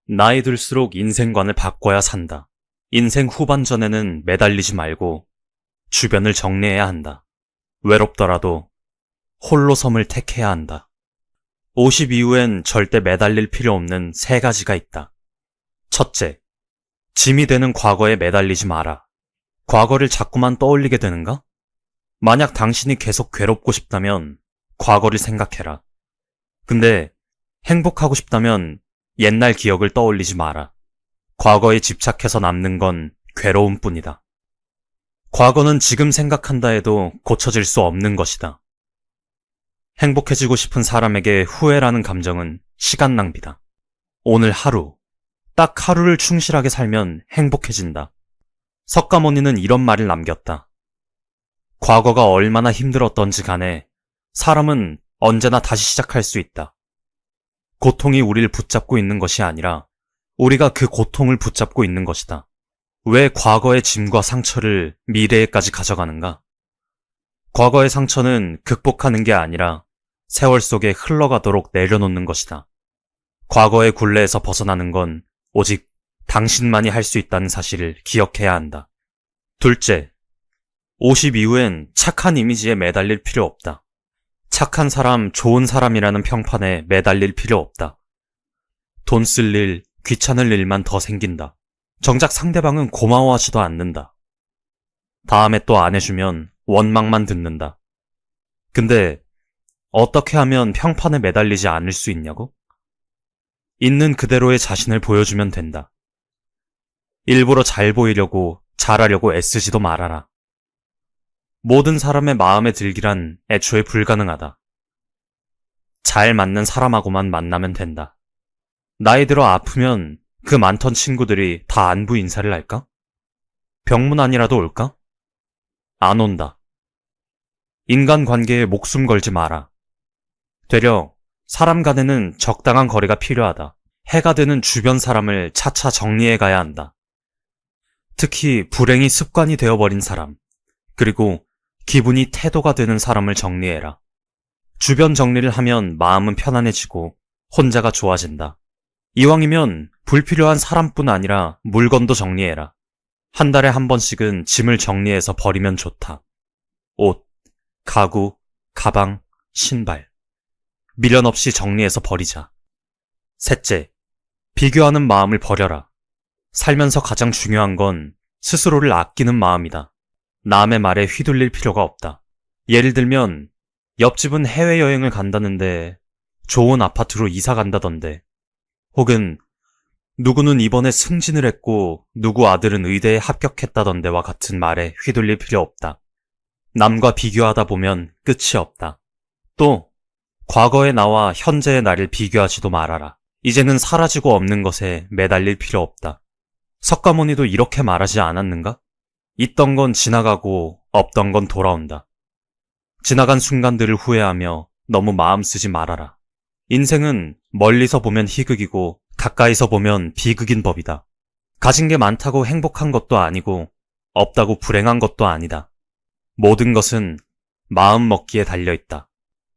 나이 들수록 인생관을 바꿔야 산다. 인생 후반전에는 매달리지 말고 주변을 정리해야 한다. 외롭더라도 홀로 섬을 택해야 한다. 50 이후엔 절대 매달릴 필요 없는 세 가지가 있다. 첫째, 짐이 되는 과거에 매달리지 마라. 과거를 자꾸만 떠올리게 되는가? 만약 당신이 계속 괴롭고 싶다면 과거를 생각해라. 근데 행복하고 싶다면 옛날 기억을 떠올리지 마라. 과거에 집착해서 남는 건 괴로움뿐이다. 과거는 지금 생각한다 해도 고쳐질 수 없는 것이다. 행복해지고 싶은 사람에게 후회라는 감정은 시간 낭비다. 오늘 하루, 딱 하루를 충실하게 살면 행복해진다. 석가모니는 이런 말을 남겼다. 과거가 얼마나 힘들었던지 간에 사람은 언제나 다시 시작할 수 있다. 고통이 우리를 붙잡고 있는 것이 아니라 우리가 그 고통을 붙잡고 있는 것이다. 왜 과거의 짐과 상처를 미래에까지 가져가는가? 과거의 상처는 극복하는 게 아니라 세월 속에 흘러가도록 내려놓는 것이다. 과거의 굴레에서 벗어나는 건 오직 당신만이 할 수 있다는 사실을 기억해야 한다. 둘째, 50 이후엔 착한 이미지에 매달릴 필요 없다. 착한 사람, 좋은 사람이라는 평판에 매달릴 필요 없다. 돈 쓸 일, 귀찮을 일만 더 생긴다. 정작 상대방은 고마워하지도 않는다. 다음에 또 안 해주면 원망만 듣는다. 근데 어떻게 하면 평판에 매달리지 않을 수 있냐고? 있는 그대로의 자신을 보여주면 된다. 일부러 잘 보이려고, 잘하려고 애쓰지도 말아라. 모든 사람의 마음에 들기란 애초에 불가능하다. 잘 맞는 사람하고만 만나면 된다. 나이 들어 아프면 그 많던 친구들이 다 안부 인사를 할까? 병문안이라도 올까? 안 온다. 인간관계에 목숨 걸지 마라. 되려 사람 간에는 적당한 거리가 필요하다. 해가 되는 주변 사람을 차차 정리해 가야 한다. 특히 불행이 습관이 되어버린 사람, 그리고 기분이 태도가 되는 사람을 정리해라. 주변 정리를 하면 마음은 편안해지고 혼자가 좋아진다. 이왕이면 불필요한 사람뿐 아니라 물건도 정리해라. 한 달에 한 번씩은 짐을 정리해서 버리면 좋다. 옷, 가구, 가방, 신발. 미련 없이 정리해서 버리자. 셋째, 비교하는 마음을 버려라. 살면서 가장 중요한 건 스스로를 아끼는 마음이다. 남의 말에 휘둘릴 필요가 없다. 예를 들면 옆집은 해외여행을 간다는데 좋은 아파트로 이사 간다던데, 혹은 누구는 이번에 승진을 했고 누구 아들은 의대에 합격했다던데와 같은 말에 휘둘릴 필요 없다. 남과 비교하다 보면 끝이 없다. 또 과거의 나와 현재의 나를 비교하지도 말아라. 이제는 사라지고 없는 것에 매달릴 필요 없다. 석가모니도 이렇게 말하지 않았는가? 있던 건 지나가고 없던 건 돌아온다. 지나간 순간들을 후회하며 너무 마음 쓰지 말아라. 인생은 멀리서 보면 희극이고 가까이서 보면 비극인 법이다. 가진 게 많다고 행복한 것도 아니고 없다고 불행한 것도 아니다. 모든 것은 마음 먹기에 달려있다.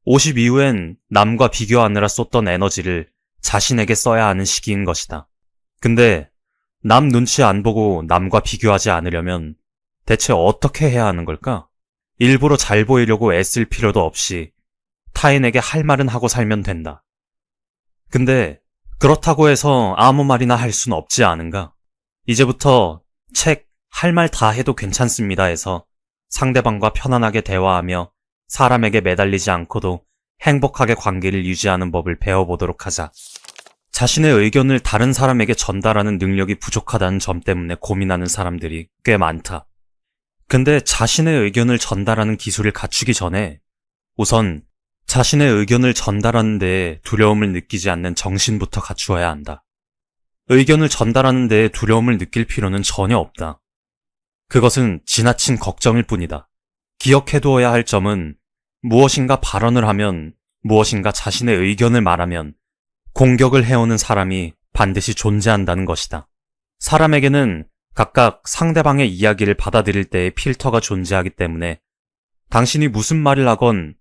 50 이후엔 남과 비교하느라 쏟던 에너지를 자신에게 써야 하는 시기인 것이다. 근데 남 눈치 안 보고 남과 비교하지 않으려면 대체 어떻게 해야 하는 걸까? 일부러 잘 보이려고 애쓸 필요도 없이 타인에게 할 말은 하고 살면 된다. 근데 그렇다고 해서 아무 말이나 할 순 없지 않은가? 이제부터 책 할 말 다 해도 괜찮습니다 해서 상대방과 편안하게 대화하며 사람에게 매달리지 않고도 행복하게 관계를 유지하는 법을 배워보도록 하자. 자신의 의견을 다른 사람에게 전달하는 능력이 부족하다는 점 때문에 고민하는 사람들이 꽤 많다. 근데 자신의 의견을 전달하는 기술을 갖추기 전에 우선 자신의 의견을 전달하는 데에 두려움을 느끼지 않는 정신부터 갖추어야 한다. 의견을 전달하는 데에 두려움을 느낄 필요는 전혀 없다. 그것은 지나친 걱정일 뿐이다. 기억해두어야 할 점은 무엇인가 발언을 하면, 무엇인가 자신의 의견을 말하면 공격을 해오는 사람이 반드시 존재한다는 것이다. 사람에게는 각각 상대방의 이야기를 받아들일 때의 필터가 존재하기 때문에 당신이 무슨 말을 하건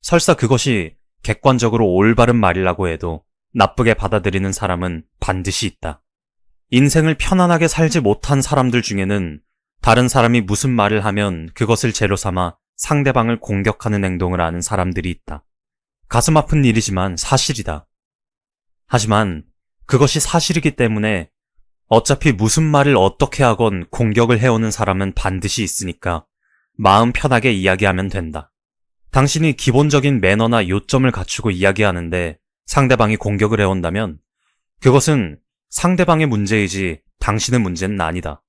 설사 그것이 객관적으로 올바른 말이라고 해도 나쁘게 받아들이는 사람은 반드시 있다. 인생을 편안하게 살지 못한 사람들 중에는 다른 사람이 무슨 말을 하면 그것을 재료 삼아 상대방을 공격하는 행동을 하는 사람들이 있다. 가슴 아픈 일이지만 사실이다. 하지만 그것이 사실이기 때문에 어차피 무슨 말을 어떻게 하건 공격을 해오는 사람은 반드시 있으니까 마음 편하게 이야기하면 된다. 당신이 기본적인 매너나 요점을 갖추고 이야기하는데 상대방이 공격을 해온다면 그것은 상대방의 문제이지 당신의 문제는 아니다.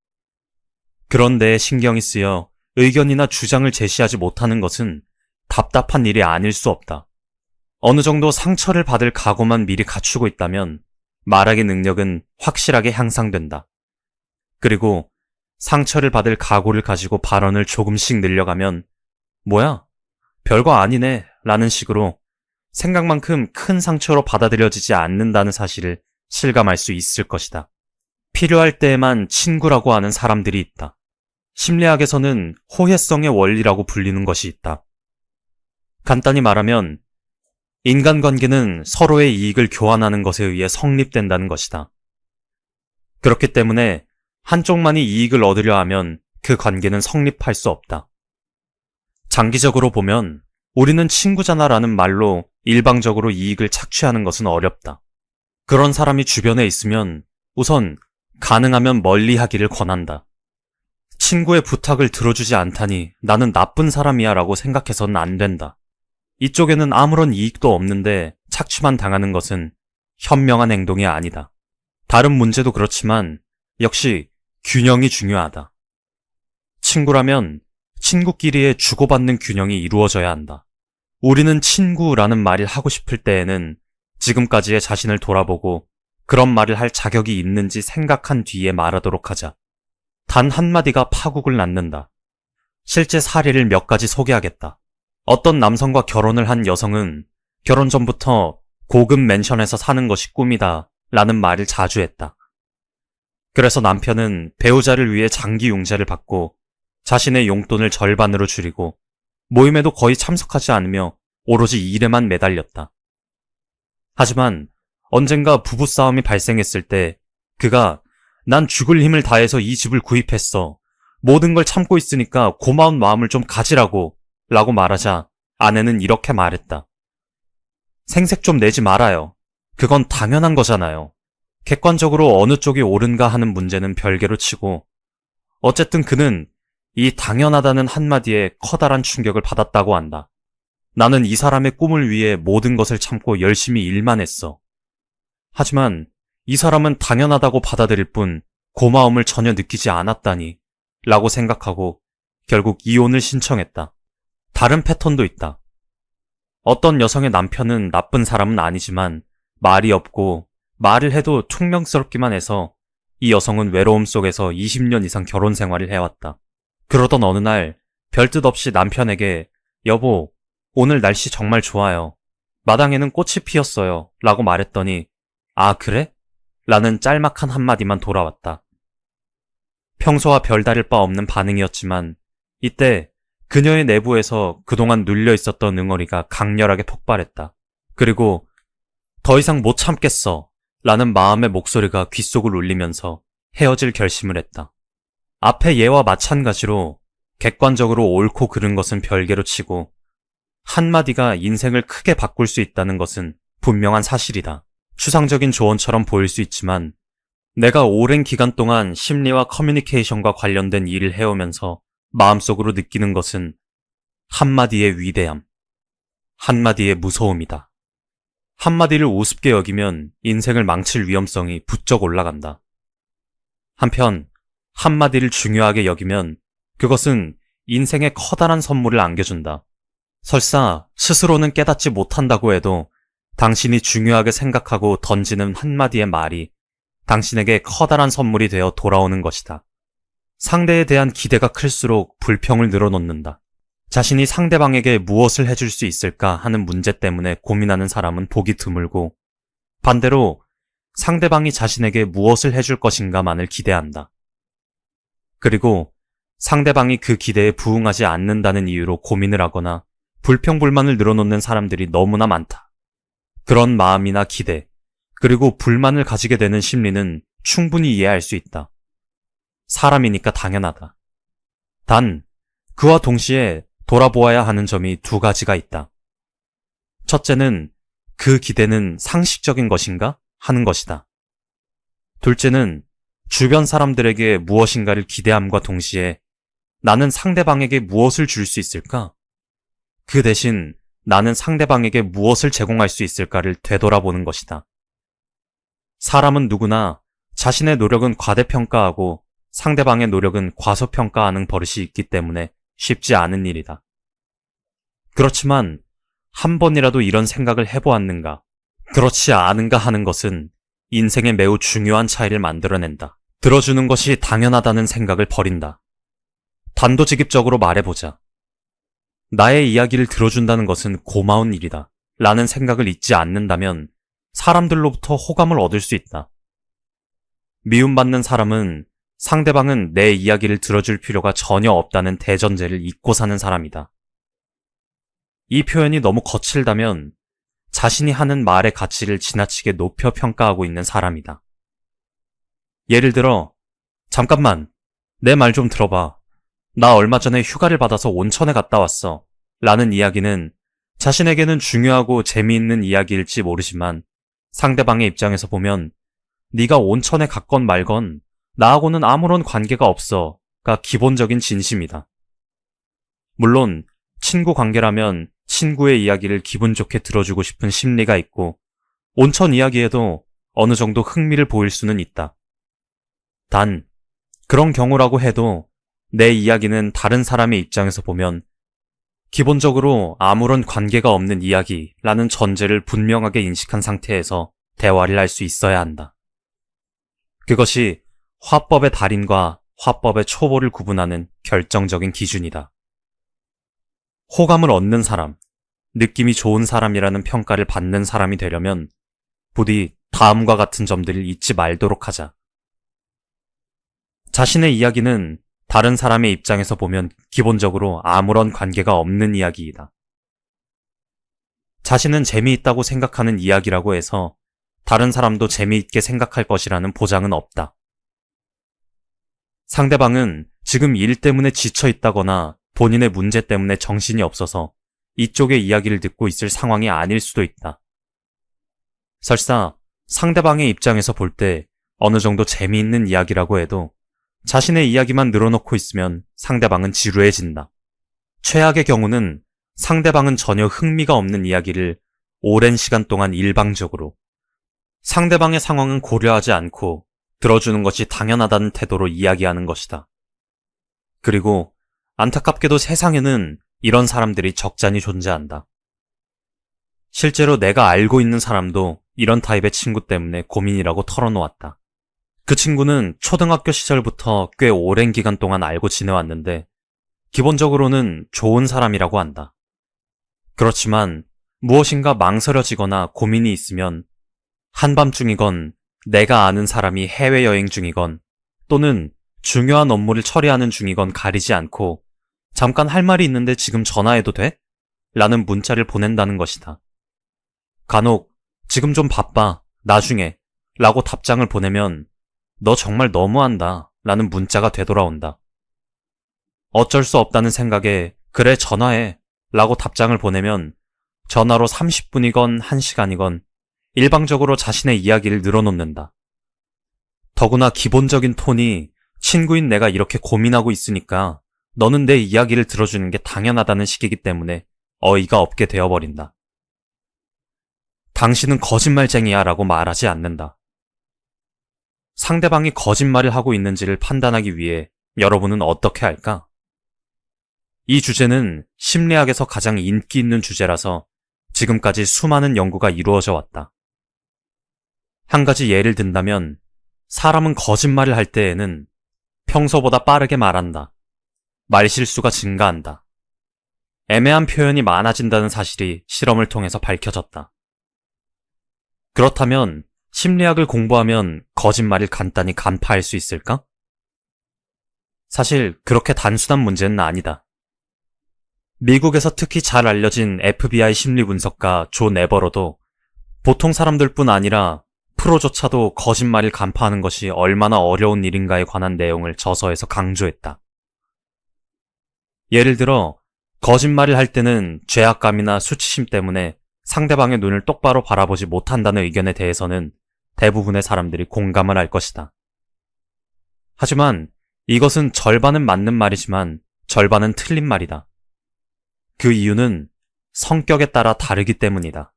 그런데 신경이 쓰여 의견이나 주장을 제시하지 못하는 것은 답답한 일이 아닐 수 없다. 어느 정도 상처를 받을 각오만 미리 갖추고 있다면 말하기 능력은 확실하게 향상된다. 그리고 상처를 받을 각오를 가지고 발언을 조금씩 늘려가면 뭐야? 별거 아니네 라는 식으로 생각만큼 큰 상처로 받아들여지지 않는다는 사실을 실감할 수 있을 것이다. 필요할 때에만 친구라고 하는 사람들이 있다. 심리학에서는 호혜성의 원리라고 불리는 것이 있다. 간단히 말하면 인간관계는 서로의 이익을 교환하는 것에 의해 성립된다는 것이다. 그렇기 때문에 한쪽만이 이익을 얻으려 하면 그 관계는 성립할 수 없다. 장기적으로 보면 우리는 친구잖아라는 말로 일방적으로 이익을 착취하는 것은 어렵다. 그런 사람이 주변에 있으면 우선 가능하면 멀리 하기를 권한다. 친구의 부탁을 들어주지 않다니 나는 나쁜 사람이야 라고 생각해서는 안 된다. 이쪽에는 아무런 이익도 없는데 착취만 당하는 것은 현명한 행동이 아니다. 다른 문제도 그렇지만 역시 균형이 중요하다. 친구라면 친구끼리의 주고받는 균형이 이루어져야 한다. 우리는 친구라는 말을 하고 싶을 때에는 지금까지의 자신을 돌아보고 그런 말을 할 자격이 있는지 생각한 뒤에 말하도록 하자. 단 한마디가 파국을 낳는다. 실제 사례를 몇 가지 소개하겠다. 어떤 남성과 결혼을 한 여성은 결혼 전부터 고급 맨션에서 사는 것이 꿈이다 라는 말을 자주 했다. 그래서 남편은 배우자를 위해 장기 융자를 받고 자신의 용돈을 절반으로 줄이고 모임에도 거의 참석하지 않으며 오로지 일에만 매달렸다. 하지만 언젠가 부부싸움이 발생했을 때 그가 난 죽을 힘을 다해서 이 집을 구입했어. 모든 걸 참고 있으니까 고마운 마음을 좀 가지라고 라고 말하자 아내는 이렇게 말했다. 생색 좀 내지 말아요. 그건 당연한 거잖아요. 객관적으로 어느 쪽이 옳은가 하는 문제는 별개로 치고 어쨌든 그는 이 당연하다는 한마디에 커다란 충격을 받았다고 한다. 나는 이 사람의 꿈을 위해 모든 것을 참고 열심히 일만 했어. 하지만 이 사람은 당연하다고 받아들일 뿐 고마움을 전혀 느끼지 않았다니 라고 생각하고 결국 이혼을 신청했다. 다른 패턴도 있다. 어떤 여성의 남편은 나쁜 사람은 아니지만 말이 없고 말을 해도 퉁명스럽기만 해서 이 여성은 외로움 속에서 20년 이상 결혼 생활을 해왔다. 그러던 어느 날 별뜻 없이 남편에게 여보, 오늘 날씨 정말 좋아요. 마당에는 꽃이 피었어요. 라고 말했더니 아, 그래? 라는 짤막한 한마디만 돌아왔다. 평소와 별다를 바 없는 반응이었지만 이때 그녀의 내부에서 그동안 눌려 있었던 응어리가 강렬하게 폭발했다. 그리고 더 이상 못 참겠어 라는 마음의 목소리가 귓속을 울리면서 헤어질 결심을 했다. 앞의 예와 마찬가지로 객관적으로 옳고 그른 것은 별개로 치고 한마디가 인생을 크게 바꿀 수 있다는 것은 분명한 사실이다. 추상적인 조언처럼 보일 수 있지만 내가 오랜 기간 동안 심리와 커뮤니케이션과 관련된 일을 해오면서 마음속으로 느끼는 것은 한마디의 위대함, 한마디의 무서움이다. 한마디를 우습게 여기면 인생을 망칠 위험성이 부쩍 올라간다. 한편 한마디를 중요하게 여기면 그것은 인생에 커다란 선물을 안겨준다. 설사 스스로는 깨닫지 못한다고 해도 당신이 중요하게 생각하고 던지는 한마디의 말이 당신에게 커다란 선물이 되어 돌아오는 것이다. 상대에 대한 기대가 클수록 불평을 늘어놓는다. 자신이 상대방에게 무엇을 해줄 수 있을까 하는 문제 때문에 고민하는 사람은 보기 드물고 반대로 상대방이 자신에게 무엇을 해줄 것인가만을 기대한다. 그리고 상대방이 그 기대에 부응하지 않는다는 이유로 고민을 하거나 불평불만을 늘어놓는 사람들이 너무나 많다. 그런 마음이나 기대, 그리고 불만을 가지게 되는 심리는 충분히 이해할 수 있다. 사람이니까 당연하다. 단, 그와 동시에 돌아보아야 하는 점이 두 가지가 있다. 첫째는 그 기대는 상식적인 것인가 하는 것이다. 둘째는 주변 사람들에게 무엇인가를 기대함과 동시에 나는 상대방에게 무엇을 줄 수 있을까? 그 대신 나는 상대방에게 무엇을 제공할 수 있을까를 되돌아보는 것이다. 사람은 누구나 자신의 노력은 과대평가하고 상대방의 노력은 과소평가하는 버릇이 있기 때문에 쉽지 않은 일이다. 그렇지만 한 번이라도 이런 생각을 해보았는가, 그렇지 않은가 하는 것은 인생에 매우 중요한 차이를 만들어낸다. 들어주는 것이 당연하다는 생각을 버린다. 단도직입적으로 말해보자. 나의 이야기를 들어준다는 것은 고마운 일이다. 라는 생각을 잊지 않는다면 사람들로부터 호감을 얻을 수 있다. 미움받는 사람은 상대방은 내 이야기를 들어줄 필요가 전혀 없다는 대전제를 잊고 사는 사람이다. 이 표현이 너무 거칠다면 자신이 하는 말의 가치를 지나치게 높여 평가하고 있는 사람이다. 예를 들어, 잠깐만, 내 말 좀 들어봐. 나 얼마 전에 휴가를 받아서 온천에 갔다 왔어. 라는 이야기는 자신에게는 중요하고 재미있는 이야기일지 모르지만 상대방의 입장에서 보면 네가 온천에 갔건 말건 나하고는 아무런 관계가 없어가 기본적인 진심이다. 물론 친구 관계라면 친구의 이야기를 기분 좋게 들어주고 싶은 심리가 있고 온천 이야기에도 어느 정도 흥미를 보일 수는 있다. 단, 그런 경우라고 해도 내 이야기는 다른 사람의 입장에서 보면 기본적으로 아무런 관계가 없는 이야기라는 전제를 분명하게 인식한 상태에서 대화를 할 수 있어야 한다. 그것이 화법의 달인과 화법의 초보를 구분하는 결정적인 기준이다. 호감을 얻는 사람, 느낌이 좋은 사람이라는 평가를 받는 사람이 되려면 부디 다음과 같은 점들을 잊지 말도록 하자. 자신의 이야기는 다른 사람의 입장에서 보면 기본적으로 아무런 관계가 없는 이야기이다. 자신은 재미있다고 생각하는 이야기라고 해서 다른 사람도 재미있게 생각할 것이라는 보장은 없다. 상대방은 지금 일 때문에 지쳐 있다거나 본인의 문제 때문에 정신이 없어서 이쪽의 이야기를 듣고 있을 상황이 아닐 수도 있다. 설사 상대방의 입장에서 볼 때 어느 정도 재미있는 이야기라고 해도 자신의 이야기만 늘어놓고 있으면 상대방은 지루해진다. 최악의 경우는 상대방은 전혀 흥미가 없는 이야기를 오랜 시간 동안 일방적으로 상대방의 상황은 고려하지 않고 들어주는 것이 당연하다는 태도로 이야기하는 것이다. 그리고 안타깝게도 세상에는 이런 사람들이 적잖이 존재한다. 실제로 내가 알고 있는 사람도 이런 타입의 친구 때문에 고민이라고 털어놓았다. 그 친구는 초등학교 시절부터 꽤 오랜 기간 동안 알고 지내왔는데 기본적으로는 좋은 사람이라고 한다. 그렇지만 무엇인가 망설여지거나 고민이 있으면 한밤중이건 내가 아는 사람이 해외여행 중이건 또는 중요한 업무를 처리하는 중이건 가리지 않고 잠깐 할 말이 있는데 지금 전화해도 돼? 라는 문자를 보낸다는 것이다. 간혹 지금 좀 바빠, 나중에 라고 답장을 보내면 너 정말 너무한다 라는 문자가 되돌아온다. 어쩔 수 없다는 생각에 그래 전화해 라고 답장을 보내면 전화로 30분이건 1시간이건 일방적으로 자신의 이야기를 늘어놓는다. 더구나 기본적인 톤이 친구인 내가 이렇게 고민하고 있으니까 너는 내 이야기를 들어주는 게 당연하다는 식이기 때문에 어이가 없게 되어버린다. 당신은 거짓말쟁이야 라고 말하지 않는다. 상대방이 거짓말을 하고 있는지를 판단하기 위해 여러분은 어떻게 할까? 이 주제는 심리학에서 가장 인기 있는 주제라서 지금까지 수많은 연구가 이루어져 왔다. 한 가지 예를 든다면 사람은 거짓말을 할 때에는 평소보다 빠르게 말한다. 말실수가 증가한다. 애매한 표현이 많아진다는 사실이 실험을 통해서 밝혀졌다. 그렇다면 심리학을 공부하면 거짓말을 간단히 간파할 수 있을까? 사실 그렇게 단순한 문제는 아니다. 미국에서 특히 잘 알려진 FBI 심리분석가 존 에버러도 보통 사람들뿐 아니라 프로조차도 거짓말을 간파하는 것이 얼마나 어려운 일인가에 관한 내용을 저서에서 강조했다. 예를 들어 거짓말을 할 때는 죄악감이나 수치심 때문에 상대방의 눈을 똑바로 바라보지 못한다는 의견에 대해서는 대부분의 사람들이 공감을 할 것이다. 하지만 이것은 절반은 맞는 말이지만 절반은 틀린 말이다. 그 이유는 성격에 따라 다르기 때문이다.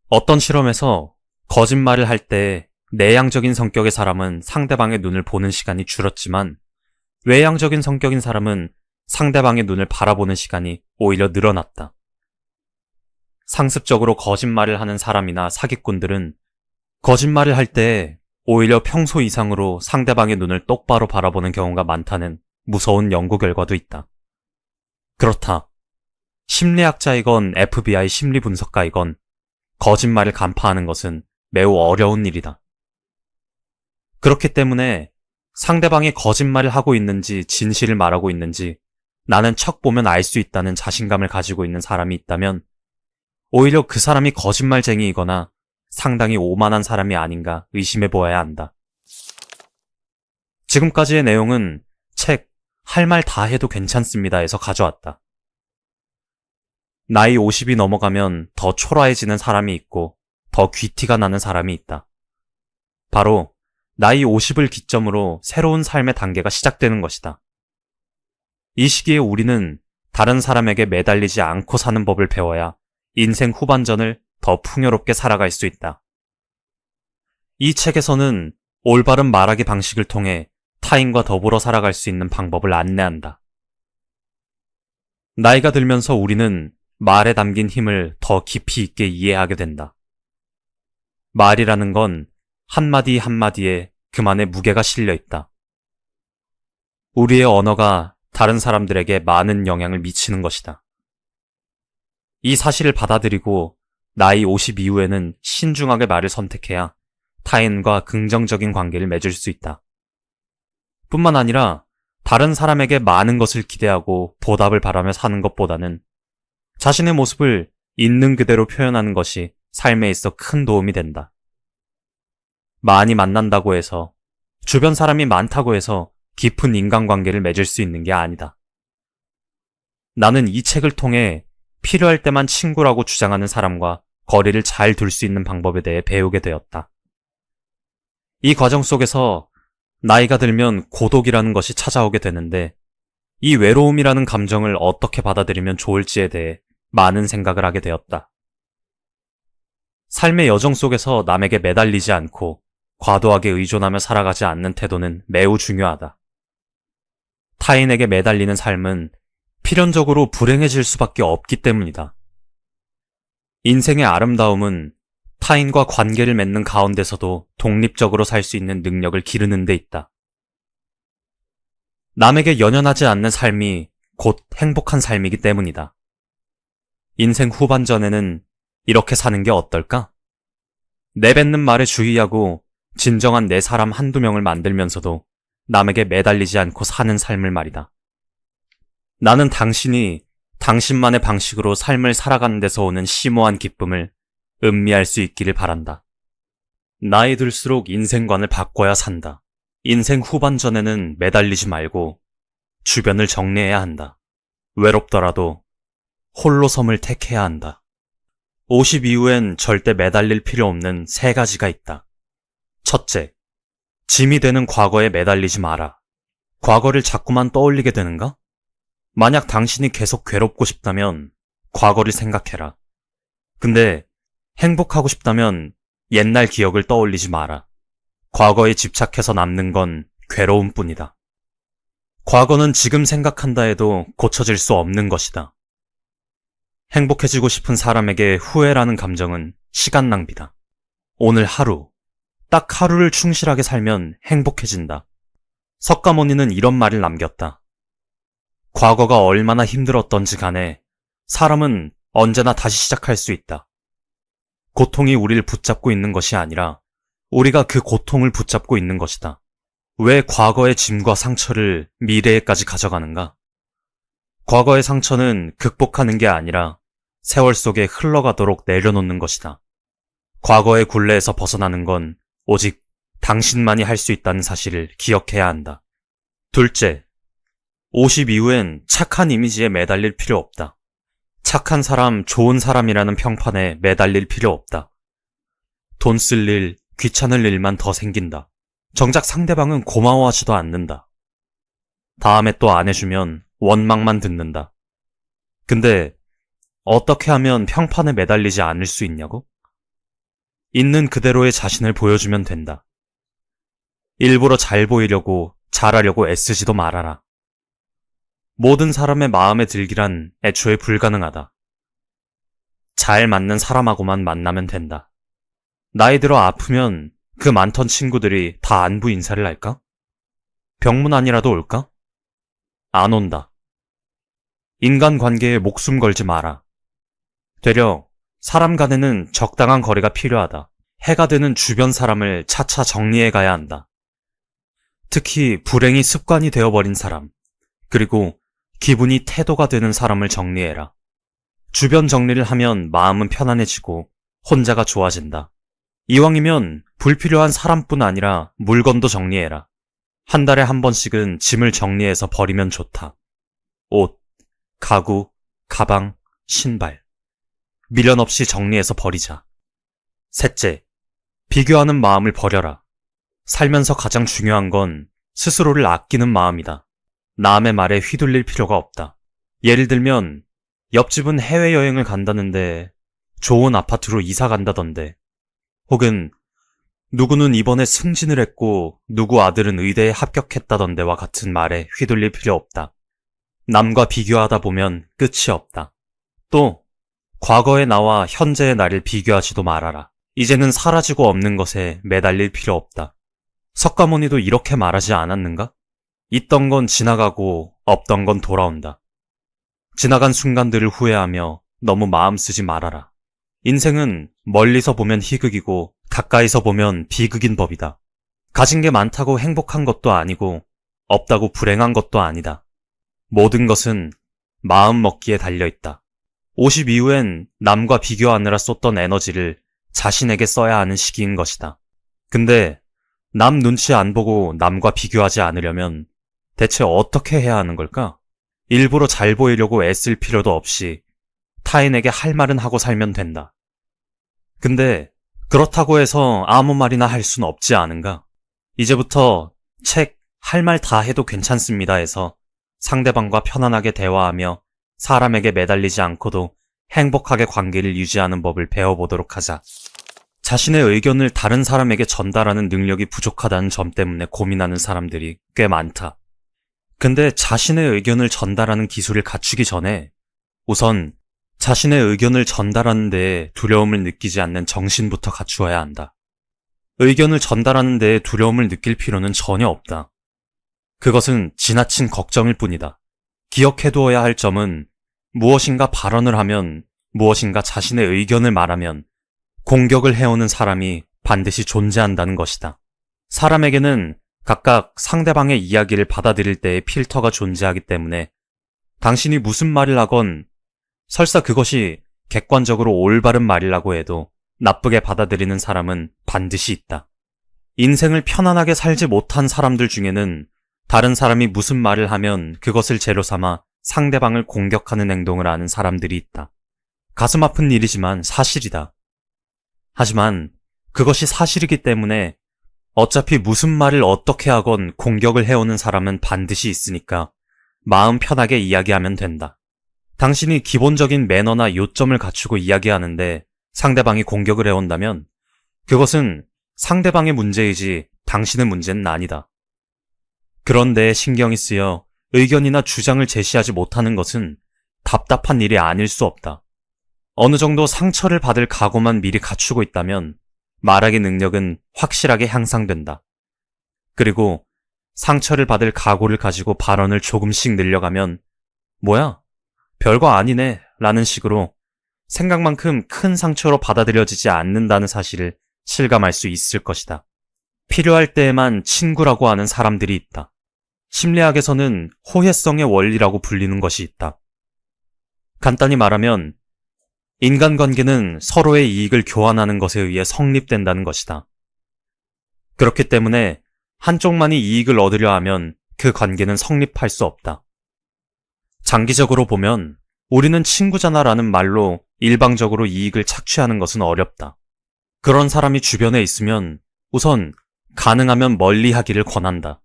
어떤 실험에서 거짓말을 할 때 내향적인 성격의 사람은 상대방의 눈을 보는 시간이 줄었지만 외향적인 성격인 사람은 상대방의 눈을 바라보는 시간이 오히려 늘어났다. 상습적으로 거짓말을 하는 사람이나 사기꾼들은 거짓말을 할 때 오히려 평소 이상으로 상대방의 눈을 똑바로 바라보는 경우가 많다는 무서운 연구 결과도 있다. 그렇다. 심리학자이건 FBI 심리분석가이건 거짓말을 간파하는 것은 매우 어려운 일이다. 그렇기 때문에 상대방이 거짓말을 하고 있는지 진실을 말하고 있는지 나는 척 보면 알 수 있다는 자신감을 가지고 있는 사람이 있다면 오히려 그 사람이 거짓말쟁이이거나 상당히 오만한 사람이 아닌가 의심해 보아야 한다. 지금까지의 내용은 책 할 말 다 해도 괜찮습니다에서 가져왔다. 나이 50이 넘어가면 더 초라해지는 사람이 있고 더 귀티가 나는 사람이 있다. 바로 나이 50을 기점으로 새로운 삶의 단계가 시작되는 것이다. 이 시기에 우리는 다른 사람에게 매달리지 않고 사는 법을 배워야 인생 후반전을 더 풍요롭게 살아갈 수 있다. 이 책에서는 올바른 말하기 방식을 통해 타인과 더불어 살아갈 수 있는 방법을 안내한다. 나이가 들면서 우리는 말에 담긴 힘을 더 깊이 있게 이해하게 된다. 말이라는 건 한마디 한마디에 그만의 무게가 실려 있다. 우리의 언어가 다른 사람들에게 많은 영향을 미치는 것이다. 이 사실을 받아들이고 나이 50 이후에는 신중하게 말을 선택해야 타인과 긍정적인 관계를 맺을 수 있다. 뿐만 아니라 다른 사람에게 많은 것을 기대하고 보답을 바라며 사는 것보다는 자신의 모습을 있는 그대로 표현하는 것이 삶에 있어 큰 도움이 된다. 많이 만난다고 해서, 주변 사람이 많다고 해서 깊은 인간관계를 맺을 수 있는 게 아니다. 나는 이 책을 통해 필요할 때만 친구라고 주장하는 사람과 거리를 잘 둘 수 있는 방법에 대해 배우게 되었다. 이 과정 속에서 나이가 들면 고독이라는 것이 찾아오게 되는데 이 외로움이라는 감정을 어떻게 받아들이면 좋을지에 대해 많은 생각을 하게 되었다. 삶의 여정 속에서 남에게 매달리지 않고 과도하게 의존하며 살아가지 않는 태도는 매우 중요하다. 타인에게 매달리는 삶은 필연적으로 불행해질 수밖에 없기 때문이다. 인생의 아름다움은 타인과 관계를 맺는 가운데서도 독립적으로 살 수 있는 능력을 기르는 데 있다. 남에게 연연하지 않는 삶이 곧 행복한 삶이기 때문이다. 인생 후반전에는 이렇게 사는 게 어떨까? 내뱉는 말에 주의하고 진정한 내 사람 한두 명을 만들면서도 남에게 매달리지 않고 사는 삶을 말이다. 나는 당신이 당신만의 방식으로 삶을 살아가는 데서 오는 심오한 기쁨을 음미할 수 있기를 바란다. 나이 들수록 인생관을 바꿔야 산다. 인생 후반전에는 매달리지 말고 주변을 정리해야 한다. 외롭더라도 홀로 섬을 택해야 한다. 50 이후엔 절대 매달릴 필요 없는 3가지가 있다. 첫째, 짐이 되는 과거에 매달리지 마라. 과거를 자꾸만 떠올리게 되는가? 만약 당신이 계속 괴롭고 싶다면 과거를 생각해라. 근데 행복하고 싶다면 옛날 기억을 떠올리지 마라. 과거에 집착해서 남는 건 괴로움뿐이다. 과거는 지금 생각한다 해도 고쳐질 수 없는 것이다. 행복해지고 싶은 사람에게 후회라는 감정은 시간 낭비다. 오늘 하루, 딱 하루를 충실하게 살면 행복해진다. 석가모니는 이런 말을 남겼다. 과거가 얼마나 힘들었던지 간에 사람은 언제나 다시 시작할 수 있다. 고통이 우리를 붙잡고 있는 것이 아니라 우리가 그 고통을 붙잡고 있는 것이다. 왜 과거의 짐과 상처를 미래에까지 가져가는가? 과거의 상처는 극복하는 게 아니라 세월 속에 흘러가도록 내려놓는 것이다. 과거의 굴레에서 벗어나는 건 오직 당신만이 할 수 있다는 사실을 기억해야 한다. 둘째, 50 이후엔 착한 이미지에 매달릴 필요 없다. 착한 사람, 좋은 사람이라는 평판에 매달릴 필요 없다. 돈 쓸 일, 귀찮을 일만 더 생긴다. 정작 상대방은 고마워하지도 않는다. 다음에 또 안 해주면 원망만 듣는다. 근데 어떻게 하면 평판에 매달리지 않을 수 있냐고? 있는 그대로의 자신을 보여주면 된다. 일부러 잘 보이려고, 잘하려고 애쓰지도 말아라. 모든 사람의 마음에 들기란 애초에 불가능하다. 잘 맞는 사람하고만 만나면 된다. 나이 들어 아프면 그 많던 친구들이 다 안부 인사를 할까? 병문안이라도 올까? 안 온다. 인간관계에 목숨 걸지 마라. 되려 사람 간에는 적당한 거리가 필요하다. 해가 되는 주변 사람을 차차 정리해 가야 한다. 특히 불행이 습관이 되어버린 사람, 그리고 기분이 태도가 되는 사람을 정리해라. 주변 정리를 하면 마음은 편안해지고 혼자가 좋아진다. 이왕이면 불필요한 사람뿐 아니라 물건도 정리해라. 한 달에 한 번씩은 짐을 정리해서 버리면 좋다. 옷, 가구, 가방, 신발. 미련 없이 정리해서 버리자. 셋째, 비교하는 마음을 버려라. 살면서 가장 중요한 건 스스로를 아끼는 마음이다. 남의 말에 휘둘릴 필요가 없다. 예를 들면 옆집은 해외여행을 간다는데 좋은 아파트로 이사 간다던데, 혹은 누구는 이번에 승진을 했고 누구 아들은 의대에 합격했다던데와 같은 말에 휘둘릴 필요 없다. 남과 비교하다 보면 끝이 없다. 또 과거의 나와 현재의 나를 비교하지도 말아라. 이제는 사라지고 없는 것에 매달릴 필요 없다. 석가모니도 이렇게 말하지 않았는가? 있던 건 지나가고 없던 건 돌아온다. 지나간 순간들을 후회하며 너무 마음 쓰지 말아라. 인생은 멀리서 보면 희극이고 가까이서 보면 비극인 법이다. 가진 게 많다고 행복한 것도 아니고 없다고 불행한 것도 아니다. 모든 것은 마음 먹기에 달려있다. 50 이후엔 남과 비교하느라 쏟던 에너지를 자신에게 써야 하는 시기인 것이다. 근데 남 눈치 안 보고 남과 비교하지 않으려면 대체 어떻게 해야 하는 걸까? 일부러 잘 보이려고 애쓸 필요도 없이 타인에게 할 말은 하고 살면 된다. 근데 그렇다고 해서 아무 말이나 할 순 없지 않은가? 이제부터 책 할 말 다 해도 괜찮습니다 해서 상대방과 편안하게 대화하며 사람에게 매달리지 않고도 행복하게 관계를 유지하는 법을 배워보도록 하자. 자신의 의견을 다른 사람에게 전달하는 능력이 부족하다는 점 때문에 고민하는 사람들이 꽤 많다. 근데 자신의 의견을 전달하는 기술을 갖추기 전에 우선 자신의 의견을 전달하는 데에 두려움을 느끼지 않는 정신부터 갖추어야 한다. 의견을 전달하는 데에 두려움을 느낄 필요는 전혀 없다. 그것은 지나친 걱정일 뿐이다. 기억해두어야 할 점은 무엇인가 발언을 하면, 무엇인가 자신의 의견을 말하면 공격을 해오는 사람이 반드시 존재한다는 것이다. 사람에게는 각각 상대방의 이야기를 받아들일 때의 필터가 존재하기 때문에 당신이 무슨 말을 하건 설사 그것이 객관적으로 올바른 말이라고 해도 나쁘게 받아들이는 사람은 반드시 있다. 인생을 편안하게 살지 못한 사람들 중에는 다른 사람이 무슨 말을 하면 그것을 재료 삼아 상대방을 공격하는 행동을 하는 사람들이 있다. 가슴 아픈 일이지만 사실이다. 하지만 그것이 사실이기 때문에 어차피 무슨 말을 어떻게 하건 공격을 해오는 사람은 반드시 있으니까 마음 편하게 이야기하면 된다. 당신이 기본적인 매너나 요점을 갖추고 이야기하는데 상대방이 공격을 해온다면 그것은 상대방의 문제이지 당신의 문제는 아니다. 그런데 신경이 쓰여 의견이나 주장을 제시하지 못하는 것은 답답한 일이 아닐 수 없다. 어느 정도 상처를 받을 각오만 미리 갖추고 있다면 말하기 능력은 확실하게 향상된다. 그리고 상처를 받을 각오를 가지고 발언을 조금씩 늘려가면 뭐야? 별거 아니네 라는 식으로 생각만큼 큰 상처로 받아들여지지 않는다는 사실을 실감할 수 있을 것이다. 필요할 때에만 친구라고 하는 사람들이 있다. 심리학에서는 호혜성의 원리라고 불리는 것이 있다. 간단히 말하면 인간관계는 서로의 이익을 교환하는 것에 의해 성립된다는 것이다. 그렇기 때문에 한쪽만이 이익을 얻으려 하면 그 관계는 성립할 수 없다. 장기적으로 보면 우리는 친구잖아라는 말로 일방적으로 이익을 착취하는 것은 어렵다. 그런 사람이 주변에 있으면 우선 가능하면 멀리 하기를 권한다.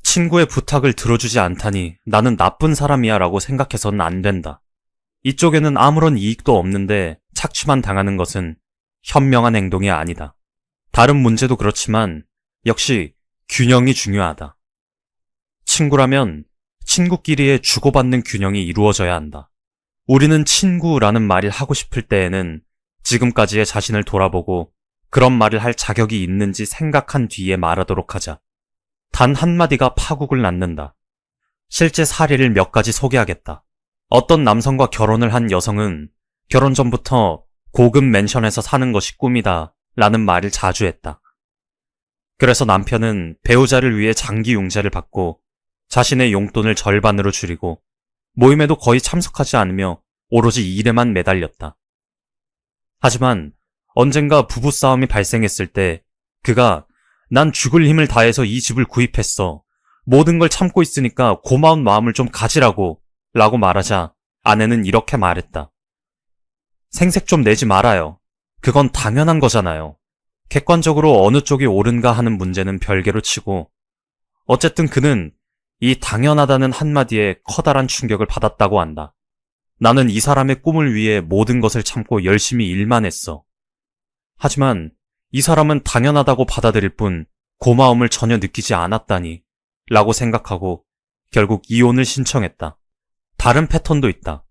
친구의 부탁을 들어주지 않다니 나는 나쁜 사람이야 라고 생각해서는 안 된다. 이쪽에는 아무런 이익도 없는데 착취만 당하는 것은 현명한 행동이 아니다. 다른 문제도 그렇지만 역시 균형이 중요하다. 친구라면 친구끼리의 주고받는 균형이 이루어져야 한다. 우리는 친구라는 말을 하고 싶을 때에는 지금까지의 자신을 돌아보고 그런 말을 할 자격이 있는지 생각한 뒤에 말하도록 하자. 단 한마디가 파국을 낳는다. 실제 사례를 몇 가지 소개하겠다. 어떤 남성과 결혼을 한 여성은 결혼 전부터 고급 맨션에서 사는 것이 꿈이다 라는 말을 자주 했다. 그래서 남편은 배우자를 위해 장기 융자를 받고 자신의 용돈을 절반으로 줄이고 모임에도 거의 참석하지 않으며 오로지 일에만 매달렸다. 하지만 언젠가 부부싸움이 발생했을 때 그가 난 죽을 힘을 다해서 이 집을 구입했어. 모든 걸 참고 있으니까 고마운 마음을 좀 가지라고 라고 말하자 아내는 이렇게 말했다. 생색 좀 내지 말아요. 그건 당연한 거잖아요. 객관적으로 어느 쪽이 옳은가 하는 문제는 별개로 치고 어쨌든 그는 이 당연하다는 한마디에 커다란 충격을 받았다고 한다. 나는 이 사람의 꿈을 위해 모든 것을 참고 열심히 일만 했어. 하지만 이 사람은 당연하다고 받아들일 뿐 고마움을 전혀 느끼지 않았다니 라고 생각하고 결국 이혼을 신청했다. 다른 패턴도 있다.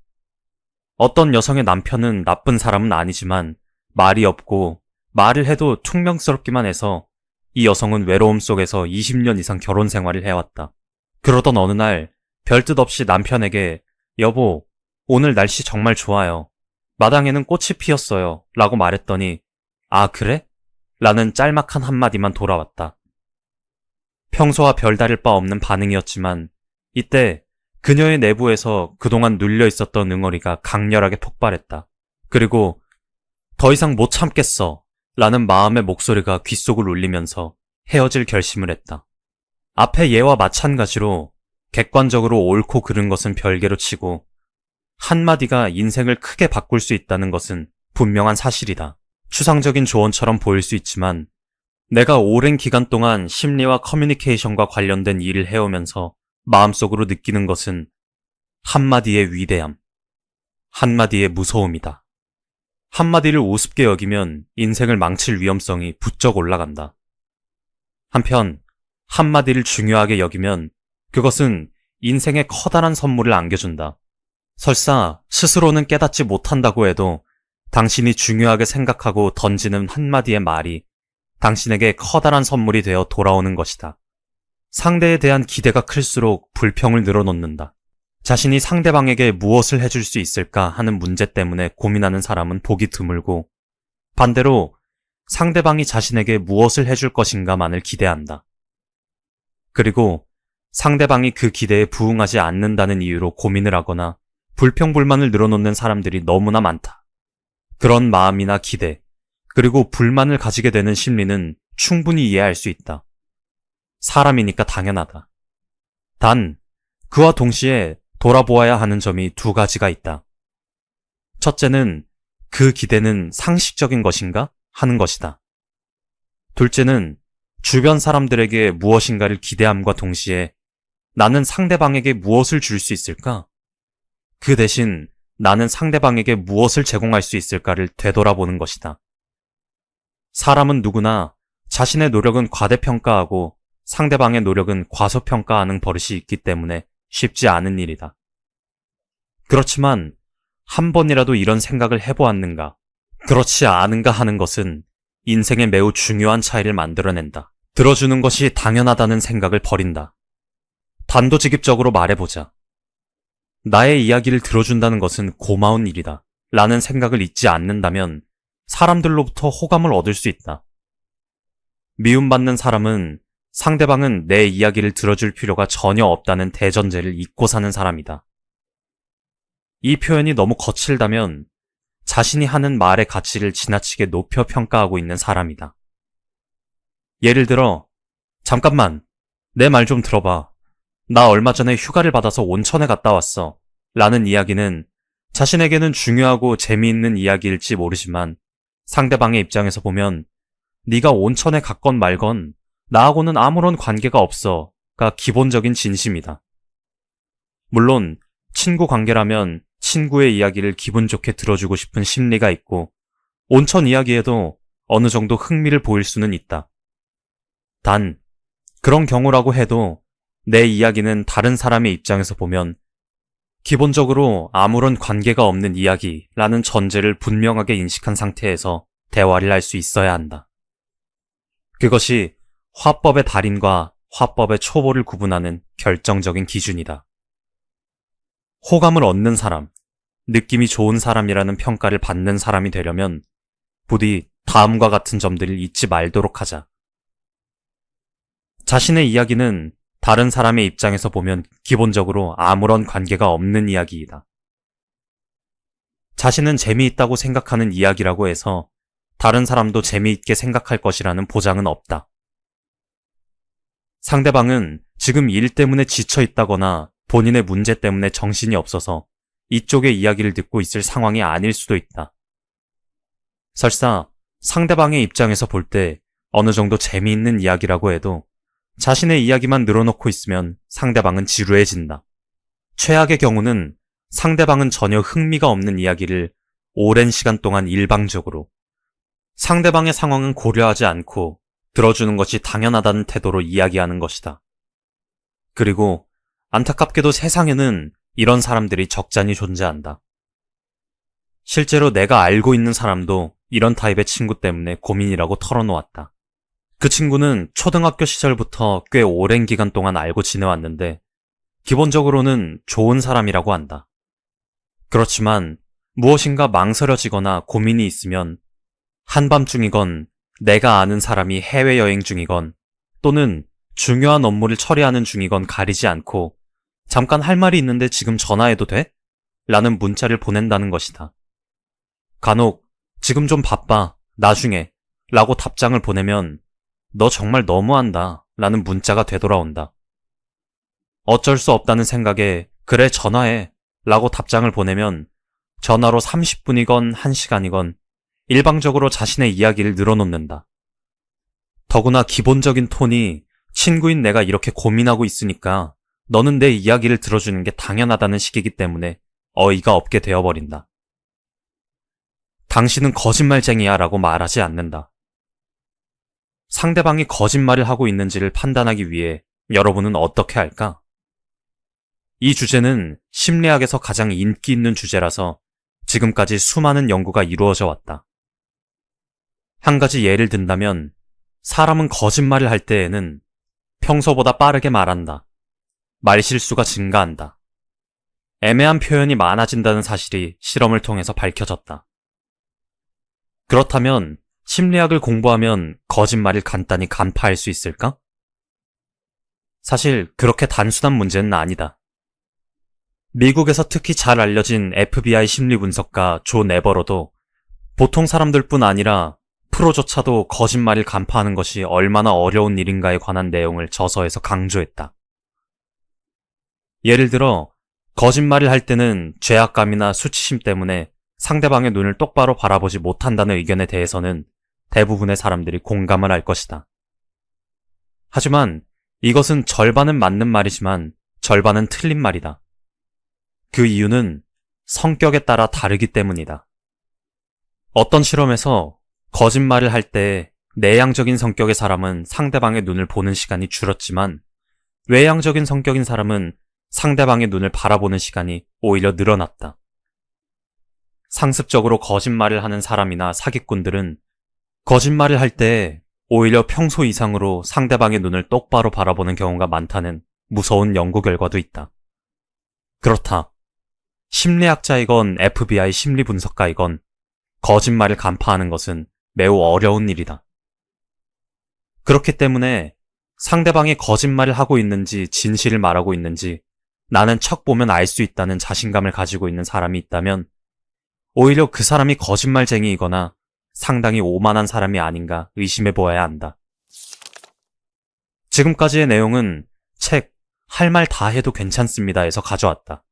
어떤 여성의 남편은 나쁜 사람은 아니지만 말이 없고 말을 해도 퉁명스럽기만 해서 이 여성은 외로움 속에서 20년 이상 결혼 생활을 해왔다. 그러던 어느 날 별뜻 없이 남편에게 여보, 오늘 날씨 정말 좋아요. 마당에는 꽃이 피었어요. 라고 말했더니 아, 그래? 라는 짤막한 한마디만 돌아왔다. 평소와 별다를 바 없는 반응이었지만 이때 그녀의 내부에서 그동안 눌려 있었던 응어리가 강렬하게 폭발했다. 그리고 더 이상 못 참겠어 라는 마음의 목소리가 귓속을 울리면서 헤어질 결심을 했다. 앞의 예와 마찬가지로 객관적으로 옳고 그른 것은 별개로 치고 한마디가 인생을 크게 바꿀 수 있다는 것은 분명한 사실이다. 추상적인 조언처럼 보일 수 있지만 내가 오랜 기간 동안 심리와 커뮤니케이션과 관련된 일을 해오면서 마음속으로 느끼는 것은 한마디의 위대함, 한마디의 무서움이다. 한마디를 우습게 여기면 인생을 망칠 위험성이 부쩍 올라간다. 한편 한마디를 중요하게 여기면 그것은 인생에 커다란 선물을 안겨준다. 설사 스스로는 깨닫지 못한다고 해도 당신이 중요하게 생각하고 던지는 한마디의 말이 당신에게 커다란 선물이 되어 돌아오는 것이다. 상대에 대한 기대가 클수록 불평을 늘어놓는다. 자신이 상대방에게 무엇을 해줄 수 있을까 하는 문제 때문에 고민하는 사람은 보기 드물고 반대로 상대방이 자신에게 무엇을 해줄 것인가만을 기대한다. 그리고 상대방이 그 기대에 부응하지 않는다는 이유로 고민을 하거나 불평불만을 늘어놓는 사람들이 너무나 많다. 그런 마음이나 기대, 그리고 불만을 가지게 되는 심리는 충분히 이해할 수 있다. 사람이니까 당연하다. 단, 그와 동시에 돌아보아야 하는 점이 두 가지가 있다. 첫째는 그 기대는 상식적인 것인가 하는 것이다. 둘째는 주변 사람들에게 무엇인가를 기대함과 동시에 나는 상대방에게 무엇을 줄 수 있을까? 그 대신 나는 상대방에게 무엇을 제공할 수 있을까를 되돌아보는 것이다. 사람은 누구나 자신의 노력은 과대평가하고 상대방의 노력은 과소평가하는 버릇이 있기 때문에 쉽지 않은 일이다. 그렇지만 한 번이라도 이런 생각을 해보았는가, 그렇지 않은가 하는 것은 인생에 매우 중요한 차이를 만들어낸다. 들어주는 것이 당연하다는 생각을 버린다. 단도직입적으로 말해보자. 나의 이야기를 들어준다는 것은 고마운 일이다. 라는 생각을 잊지 않는다면 사람들로부터 호감을 얻을 수 있다. 미움받는 사람은 상대방은 내 이야기를 들어줄 필요가 전혀 없다는 대전제를 잊고 사는 사람이다. 이 표현이 너무 거칠다면 자신이 하는 말의 가치를 지나치게 높여 평가하고 있는 사람이다. 예를 들어, 잠깐만, 내 말 좀 들어봐. 나 얼마 전에 휴가를 받아서 온천에 갔다 왔어. 라는 이야기는 자신에게는 중요하고 재미있는 이야기일지 모르지만 상대방의 입장에서 보면 네가 온천에 갔건 말건 나하고는 아무런 관계가 없어가 기본적인 진심이다. 물론 친구 관계라면 친구의 이야기를 기분 좋게 들어주고 싶은 심리가 있고 온천 이야기에도 어느 정도 흥미를 보일 수는 있다. 단, 그런 경우라고 해도 내 이야기는 다른 사람의 입장에서 보면 기본적으로 아무런 관계가 없는 이야기라는 전제를 분명하게 인식한 상태에서 대화를 할 수 있어야 한다. 그것이 화법의 달인과 화법의 초보를 구분하는 결정적인 기준이다. 호감을 얻는 사람, 느낌이 좋은 사람이라는 평가를 받는 사람이 되려면 부디 다음과 같은 점들을 잊지 말도록 하자. 자신의 이야기는 다른 사람의 입장에서 보면 기본적으로 아무런 관계가 없는 이야기이다. 자신은 재미있다고 생각하는 이야기라고 해서 다른 사람도 재미있게 생각할 것이라는 보장은 없다. 상대방은 지금 일 때문에 지쳐 있다거나 본인의 문제 때문에 정신이 없어서 이쪽의 이야기를 듣고 있을 상황이 아닐 수도 있다. 설사 상대방의 입장에서 볼 때 어느 정도 재미있는 이야기라고 해도 자신의 이야기만 늘어놓고 있으면 상대방은 지루해진다. 최악의 경우는 상대방은 전혀 흥미가 없는 이야기를 오랜 시간 동안 일방적으로 상대방의 상황은 고려하지 않고 들어주는 것이 당연하다는 태도로 이야기하는 것이다. 그리고 안타깝게도 세상에는 이런 사람들이 적잖이 존재한다. 실제로 내가 알고 있는 사람도 이런 타입의 친구 때문에 고민이라고 털어놓았다. 그 친구는 초등학교 시절부터 꽤 오랜 기간 동안 알고 지내왔는데 기본적으로는 좋은 사람이라고 한다. 그렇지만 무엇인가 망설여지거나 고민이 있으면 한밤중이건 내가 아는 사람이 해외여행 중이건 또는 중요한 업무를 처리하는 중이건 가리지 않고 잠깐 할 말이 있는데 지금 전화해도 돼? 라는 문자를 보낸다는 것이다. 간혹 지금 좀 바빠, 나중에 라고 답장을 보내면 너 정말 너무한다 라는 문자가 되돌아온다. 어쩔 수 없다는 생각에 그래 전화해 라고 답장을 보내면 전화로 30분이건 1시간이건 일방적으로 자신의 이야기를 늘어놓는다. 더구나 기본적인 톤이 친구인 내가 이렇게 고민하고 있으니까 너는 내 이야기를 들어주는 게 당연하다는 식이기 때문에 어이가 없게 되어버린다. 당신은 거짓말쟁이야 라고 말하지 않는다. 상대방이 거짓말을 하고 있는지를 판단하기 위해 여러분은 어떻게 할까? 이 주제는 심리학에서 가장 인기 있는 주제라서 지금까지 수많은 연구가 이루어져 왔다. 한 가지 예를 든다면 사람은 거짓말을 할 때에는 평소보다 빠르게 말한다. 말실수가 증가한다. 애매한 표현이 많아진다는 사실이 실험을 통해서 밝혀졌다. 그렇다면 심리학을 공부하면 거짓말을 간단히 간파할 수 있을까? 사실 그렇게 단순한 문제는 아니다. 미국에서 특히 잘 알려진 FBI 심리분석가 조 네버로도 보통 사람들뿐 아니라 프로조차도 거짓말을 간파하는 것이 얼마나 어려운 일인가에 관한 내용을 저서에서 강조했다. 예를 들어 거짓말을 할 때는 죄악감이나 수치심 때문에 상대방의 눈을 똑바로 바라보지 못한다는 의견에 대해서는 대부분의 사람들이 공감을 할 것이다. 하지만 이것은 절반은 맞는 말이지만 절반은 틀린 말이다. 그 이유는 성격에 따라 다르기 때문이다. 어떤 실험에서 거짓말을 할 때 내향적인 성격의 사람은 상대방의 눈을 보는 시간이 줄었지만 외향적인 성격인 사람은 상대방의 눈을 바라보는 시간이 오히려 늘어났다. 상습적으로 거짓말을 하는 사람이나 사기꾼들은 거짓말을 할 때 오히려 평소 이상으로 상대방의 눈을 똑바로 바라보는 경우가 많다는 무서운 연구 결과도 있다. 그렇다. 심리학자이건 FBI 심리분석가이건 거짓말을 간파하는 것은 매우 어려운 일이다. 그렇기 때문에 상대방이 거짓말을 하고 있는지 진실을 말하고 있는지 나는 척 보면 알 수 있다는 자신감을 가지고 있는 사람이 있다면 오히려 그 사람이 거짓말쟁이이거나 상당히 오만한 사람이 아닌가 의심해 보아야 한다. 지금까지의 내용은 책 할 말 다 해도 괜찮습니다에서 가져왔다.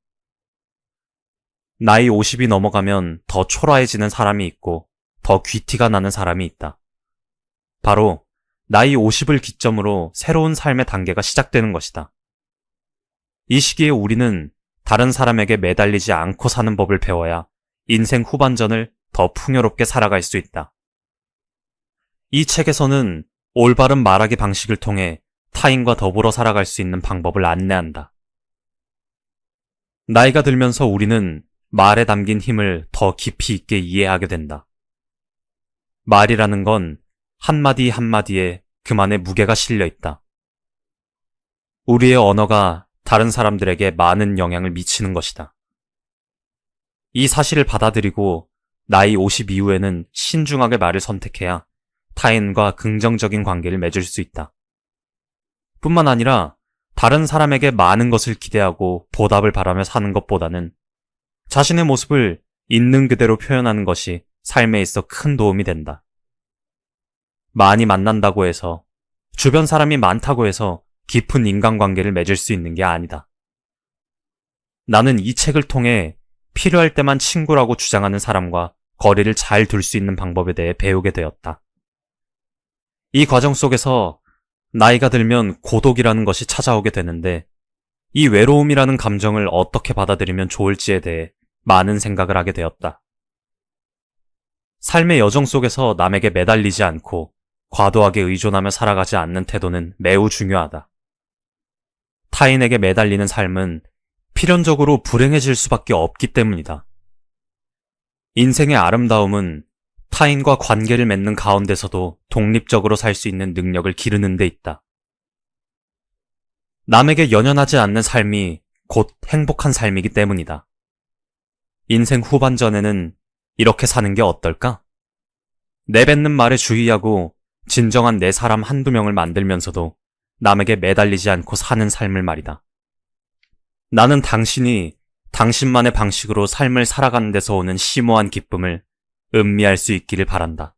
나이 50이 넘어가면 더 초라해지는 사람이 있고 더 귀티가 나는 사람이 있다. 바로 나이 50을 기점으로 새로운 삶의 단계가 시작되는 것이다. 이 시기에 우리는 다른 사람에게 매달리지 않고 사는 법을 배워야 인생 후반전을 더 풍요롭게 살아갈 수 있다. 이 책에서는 올바른 말하기 방식을 통해 타인과 더불어 살아갈 수 있는 방법을 안내한다. 나이가 들면서 우리는 말에 담긴 힘을 더 깊이 있게 이해하게 된다. 말이라는 건 한마디 한마디에 그만의 무게가 실려 있다. 우리의 언어가 다른 사람들에게 많은 영향을 미치는 것이다. 이 사실을 받아들이고 나이 50 이후에는 신중하게 말을 선택해야 타인과 긍정적인 관계를 맺을 수 있다. 뿐만 아니라 다른 사람에게 많은 것을 기대하고 보답을 바라며 사는 것보다는 자신의 모습을 있는 그대로 표현하는 것이 삶에 있어 큰 도움이 된다. 많이 만난다고 해서, 주변 사람이 많다고 해서 깊은 인간관계를 맺을 수 있는 게 아니다. 나는 이 책을 통해 필요할 때만 친구라고 주장하는 사람과 거리를 잘 둘 수 있는 방법에 대해 배우게 되었다. 이 과정 속에서 나이가 들면 고독이라는 것이 찾아오게 되는데 이 외로움이라는 감정을 어떻게 받아들이면 좋을지에 대해 많은 생각을 하게 되었다. 삶의 여정 속에서 남에게 매달리지 않고 과도하게 의존하며 살아가지 않는 태도는 매우 중요하다. 타인에게 매달리는 삶은 필연적으로 불행해질 수밖에 없기 때문이다. 인생의 아름다움은 타인과 관계를 맺는 가운데서도 독립적으로 살 수 있는 능력을 기르는 데 있다. 남에게 연연하지 않는 삶이 곧 행복한 삶이기 때문이다. 인생 후반전에는 이렇게 사는 게 어떨까? 내뱉는 말에 주의하고 진정한 내 사람 한두 명을 만들면서도 남에게 매달리지 않고 사는 삶을 말이다. 나는 당신이 당신만의 방식으로 삶을 살아가는 데서 오는 심오한 기쁨을 음미할 수 있기를 바란다.